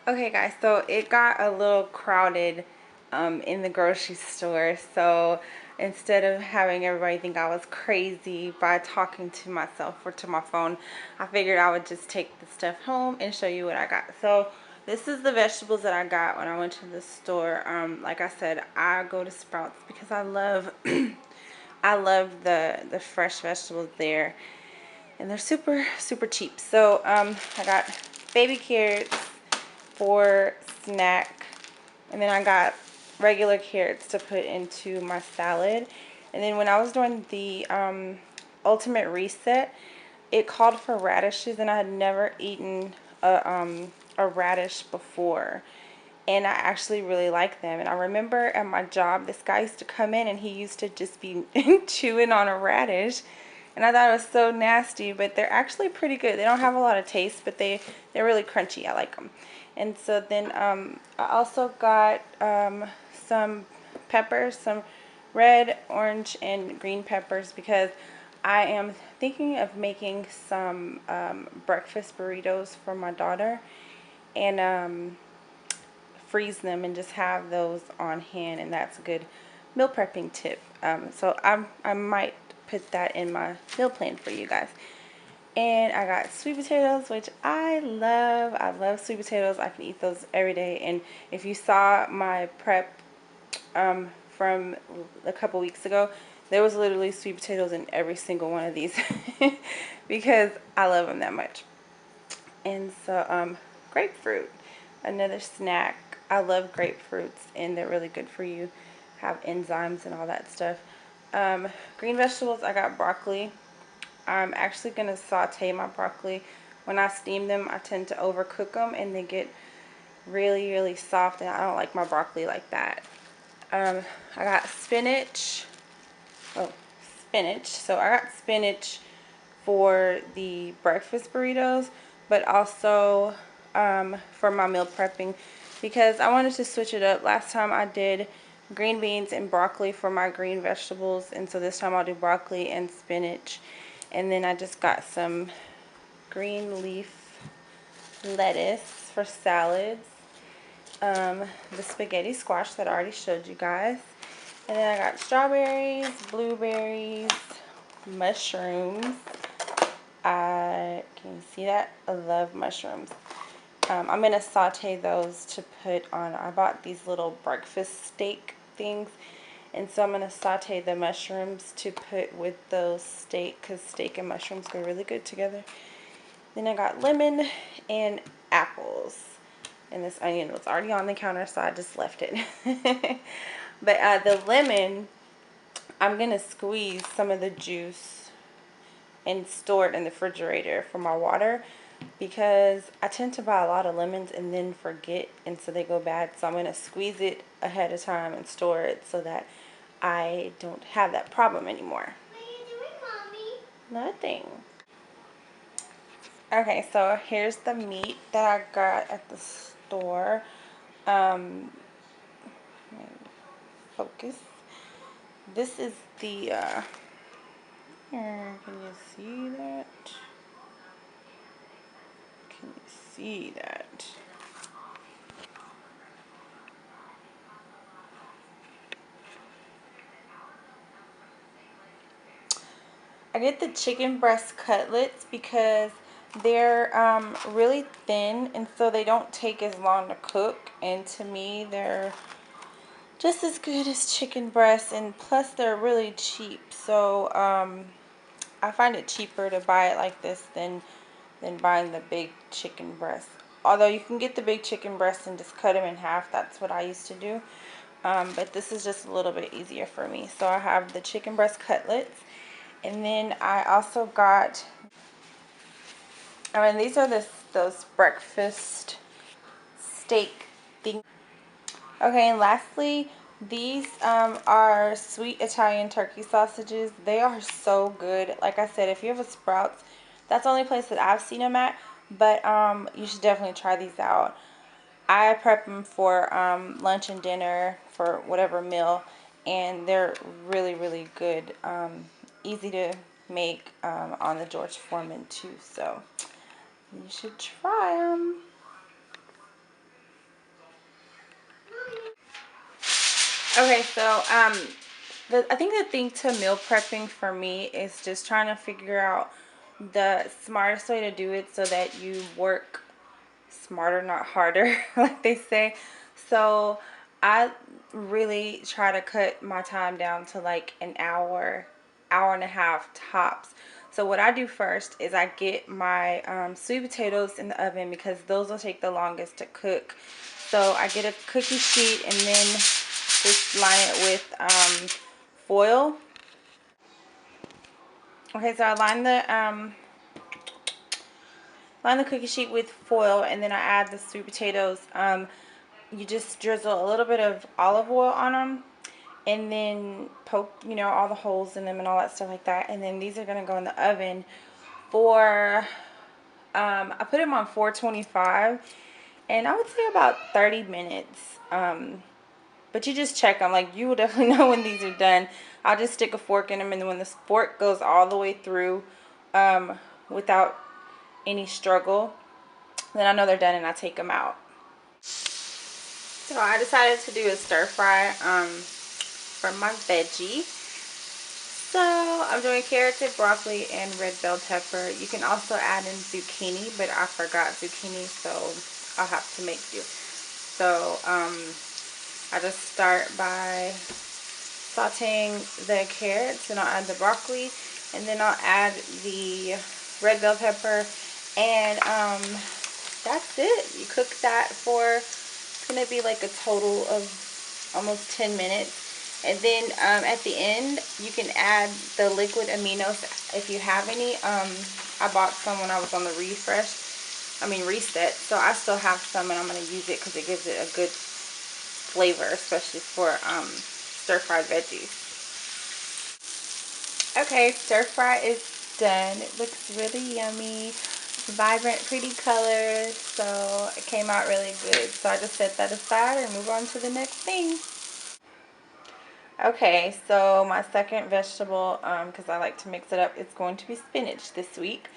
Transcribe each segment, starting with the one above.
Okay guys, so it got a little crowded in the grocery store, so instead of having everybody think I was crazy by talking to myself or to my phone, I figured I would just take the stuff home and show you what I got. So this is the vegetables that I got when I went to the store. Like I said, I go to Sprouts because I love I love the fresh vegetables there, and they're super cheap. So I got baby carrots for snack, and then I got regular carrots to put into my salad. And then when I was doing the ultimate reset, it called for radishes, and I had never eaten a radish before, and I actually really like them. And I remember at my job, this guy used to come in and he used to just be chewing on a radish, and I thought it was so nasty, but they're actually pretty good. They don't have a lot of taste, but they're really crunchy. I like them. And so then I also got some peppers, some red, orange, and green peppers, because I am thinking of making some breakfast burritos for my daughter, and freeze them and just have those on hand, and that's a good meal prepping tip. So I might put that in my meal plan for you guys. And I got sweet potatoes, which I love. I love sweet potatoes. I can eat those every day. And if you saw my prep from a couple weeks ago, there was literally sweet potatoes in every single one of these because I love them that much. And so grapefruit, another snack. I love grapefruits, and they're really good for you. Have enzymes and all that stuff. Green vegetables, I got broccoli. I'm actually going to saute my broccoli. When I steam them, I tend to overcook them and they get really soft, and I don't like my broccoli like that. I got spinach. Oh, spinach. So I got spinach for the breakfast burritos, but also for my meal prepping, because I wanted to switch it up. Last time I did green beans and broccoli for my green vegetables, and so this time I'll do broccoli and spinach. And then I just got some green leaf lettuce for salads, the spaghetti squash that I already showed you guys, and then I got strawberries, blueberries, mushrooms. Can you see that? I love mushrooms. I'm going to saute those to put on. I bought these little breakfast steak things, and so I'm going to saute the mushrooms to put with those steak, because steak and mushrooms go really good together. Then I got lemon and apples, and this onion was already on the counter, so I just left it. But the lemon, I'm going to squeeze some of the juice and store it in the refrigerator for my water, because I tend to buy a lot of lemons and then forget, and so they go bad. So I'm going to squeeze it ahead of time and store it so that I don't have that problem anymore. What are you doing, Mommy? Nothing. Okay, so here's the meat that I got at the store. Focus. This is the here, can you see that? Can you see that? I get the chicken breast cutlets because they're really thin, and so they don't take as long to cook, and to me they're just as good as chicken breasts, and plus they're really cheap. So I find it cheaper to buy it like this than buying the big chicken breast. Although you can get the big chicken breast and just cut them in half. That's what I used to do. But this is just a little bit easier for me. So I have the chicken breast cutlets. And then I also got, these are those breakfast steak things. Okay, and lastly, these are sweet Italian turkey sausages. They are so good. Like I said, if you have a Sprouts, that's the only place that I've seen them at. But you should definitely try these out. I prep them for lunch and dinner, for whatever meal, and they're really good. Easy to make on the George Foreman too, so you should try them. Okay, so I think the thing to meal prepping for me is just trying to figure out the smartest way to do it so that you work smarter, not harder, like they say. So I really try to cut my time down to like an hour, hour and a half tops. So what I do first is I get my sweet potatoes in the oven because those will take the longest to cook. So I get a cookie sheet and then just line it with foil. Okay, so I line the cookie sheet with foil, and then I add the sweet potatoes. You just drizzle a little bit of olive oil on them, and then poke, all the holes in them and all that stuff like that. And then these are gonna go in the oven for, I put them on 425, and I would say about 30 minutes. But you just check them. Like, you will definitely know when these are done. I'll just stick a fork in them, and then when the fork goes all the way through, without any struggle, then I know they're done and I take them out. So I decided to do a stir fry for my veggie. So I'm doing carrots and broccoli and red bell pepper. You can also add in zucchini, but I forgot zucchini, so I'll have to make do. So I just start by sauteing the carrots, and I'll add the broccoli, and then I'll add the red bell pepper, and that's it. You cook that for, it's gonna be like a total of almost 10 minutes. And then at the end, you can add the liquid aminos if you have any. I bought some when I was on the reset, so I still have some, and I'm gonna use it because it gives it a good flavor, especially for stir-fried veggies. Okay, stir fry is done. It looks really yummy, vibrant, pretty colors. So it came out really good. So I just set that aside and move on to the next thing. Okay, so my second vegetable, because I like to mix it up, it's going to be spinach this week.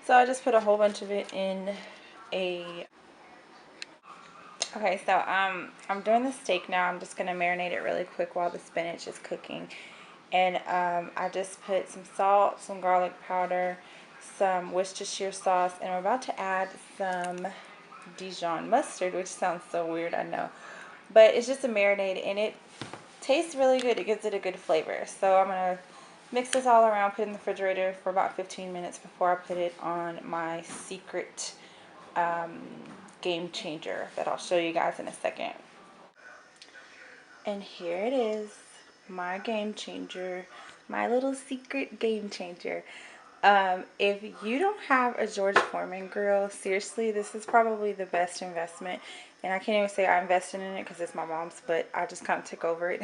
So I just put a whole bunch of it in a... Okay, so I'm doing the steak now. I'm just going to marinate it really quick while the spinach is cooking. And I just put some salt, some garlic powder, some Worcestershire sauce, and I'm about to add some Dijon mustard, which sounds so weird, I know. But it's just a marinade, and it tastes really good. It gives it a good flavor. So I'm going to mix this all around, put it in the refrigerator for about 15 minutes before I put it on my secret game changer that I'll show you guys in a second. And here it is, my game changer, my little secret game changer. If you don't have a George Foreman grill, seriously, this is probably the best investment. And I can't even say I invested in it because it's my mom's, but I just kind of took over it.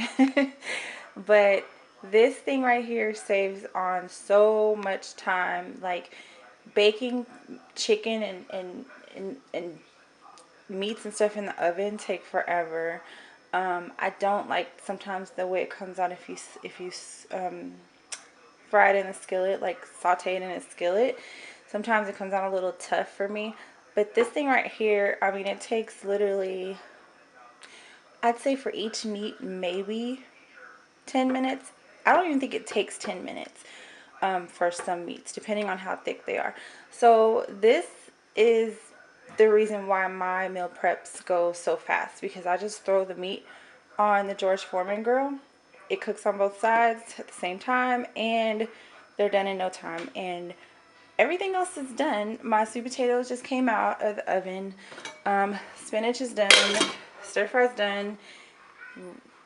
But this thing right here saves on so much time. Like, baking chicken and meats and stuff in the oven take forever. I don't like sometimes the way it comes out if you fry it in a skillet, like saute it in a skillet. Sometimes it comes out a little tough for me. But this thing right here, I mean, it takes literally, I'd say for each meat, maybe 10 minutes. I don't even think it takes 10 minutes for some meats, depending on how thick they are. So this is the reason why my meal preps go so fast, because I just throw the meat on the George Foreman grill. It cooks on both sides at the same time, and they're done in no time. And everything else is done. My sweet potatoes just came out of the oven. Spinach is done. Stir fry's done.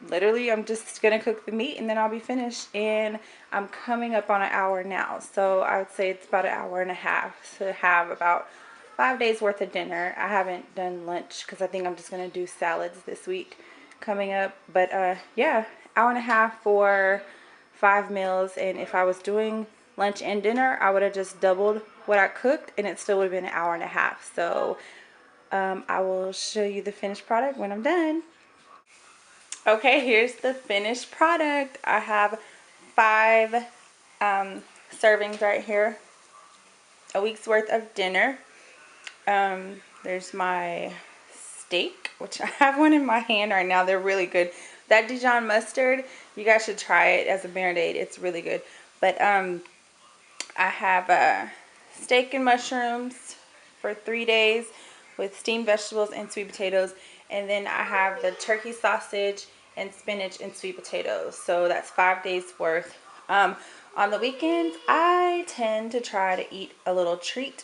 Literally, I'm just gonna cook the meat and then I'll be finished. And I'm coming up on an hour now, so I would say it's about an hour and a half to have about 5 days worth of dinner. I haven't done lunch because I think I'm just gonna do salads this week coming up. But yeah, hour and a half for 5 meals. And if I was doing lunch and dinner, I would have just doubled what I cooked, and it still would have been an hour and a half. So I will show you the finished product when I'm done. Okay, here's the finished product. I have 5 servings right here, a week's worth of dinner. There's my steak, which I have one in my hand right now. They're really good. That Dijon mustard, you guys should try it as a marinade. It's really good. But I have steak and mushrooms for 3 days with steamed vegetables and sweet potatoes. And then I have the turkey sausage and spinach and sweet potatoes. So that's 5 days worth. On the weekends, I tend to try to eat a little treat.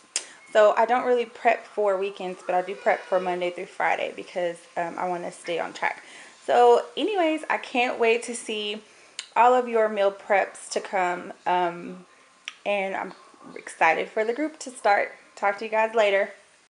So I don't really prep for weekends, but I do prep for Monday through Friday because I want to stay on track. So anyways, I can't wait to see all of your meal preps to come. And I'm excited for the group to start. Talk to you guys later.